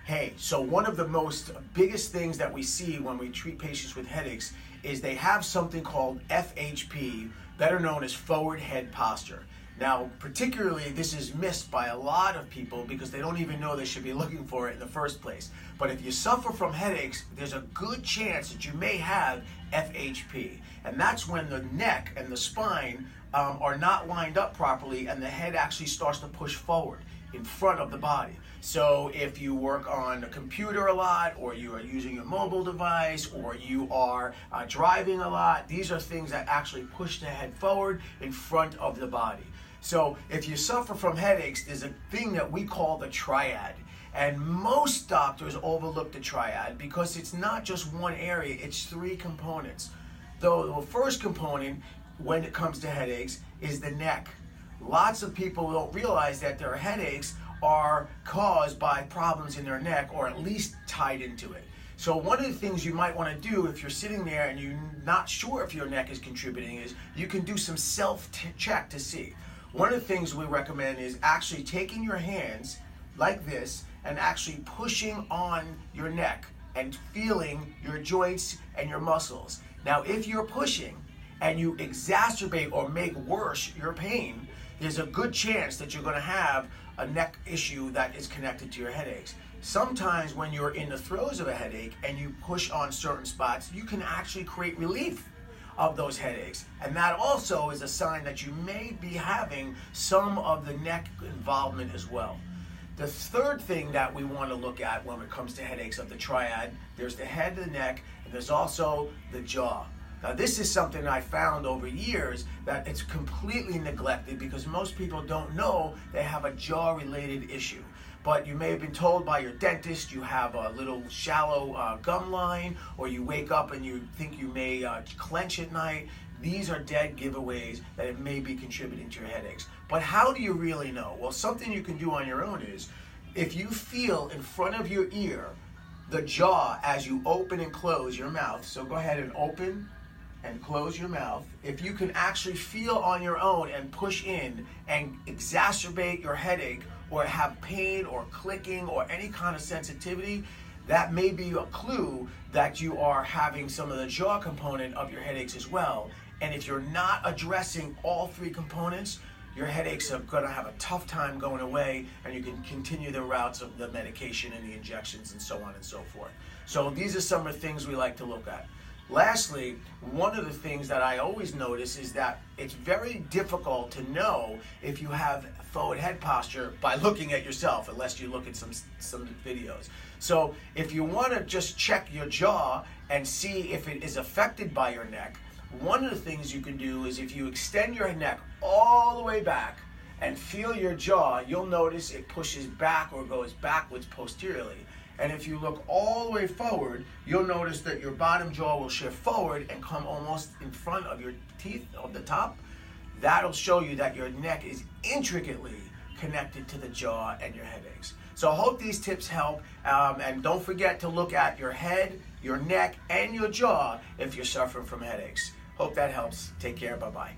Hey, so one of the most biggest things that we see when we treat patients with headaches is they have something called FHP, better known as forward head posture. Now, particularly, this is missed by a lot of people because they don't even know they should be looking for it in the first place. But if you suffer from headaches, there's a good chance that you may have FHP. And that's when the neck and the spine are not lined up properly and the head actually starts to push forward in front of the body. So if you work on a computer a lot, or you are using a mobile device, or you are driving a lot, these are things that actually push the head forward in front of the body. So if you suffer from headaches, there's a thing that we call the triad. And most doctors overlook the triad because it's not just one area, it's three components. Though the first component, when it comes to headaches, is the neck. Lots of people don't realize that their headaches are caused by problems in their neck, or at least tied into it. So one of the things you might want to do if you're sitting there and you're not sure if your neck is contributing is you can do some self-check to see. One of the things we recommend is actually taking your hands like this and actually pushing on your neck and feeling your joints and your muscles. Now, if you're pushing and you exacerbate or make worse your pain, there's a good chance that you're going to have a neck issue that is connected to your headaches. Sometimes when you're in the throes of a headache and you push on certain spots, you can actually create relief of those headaches. And that also is a sign that you may be having some of the neck involvement as well. The third thing that we want to look at when it comes to headaches of the triad, there's the head, the neck, and there's also the jaw. Now, this is something I found over years that it's completely neglected because most people don't know they have a jaw-related issue. But you may have been told by your dentist you have a little shallow gum line, or you wake up and you think you may clench at night. These are dead giveaways that it may be contributing to your headaches. But how do you really know? Well, something you can do on your own is, if you feel in front of your ear the jaw as you open and close your mouth, so go ahead and open and close your mouth. If you can actually feel on your own and push in and exacerbate your headache, or have pain or clicking or any kind of sensitivity, that may be a clue that you are having some of the jaw component of your headaches as well. And if you're not addressing all three components, your headaches are going to have a tough time going away, and you can continue the routes of the medication and the injections and so on and so forth. So these are some of the things we like to look at. Lastly, one of the things that I always notice is that it's very difficult to know if you have forward head posture by looking at yourself, unless you look at some videos. So if you want to just check your jaw and see if it is affected by your neck, one of the things you can do is, if you extend your neck all the way back and feel your jaw, you'll notice it pushes back or goes backwards posteriorly. And if you look all the way forward, you'll notice that your bottom jaw will shift forward and come almost in front of your teeth of the top. That'll show you that your neck is intricately connected to the jaw and your headaches. So I hope these tips help, and don't forget to look at your head, your neck, and your jaw if you're suffering from headaches. Hope that helps. Take care. Bye-bye.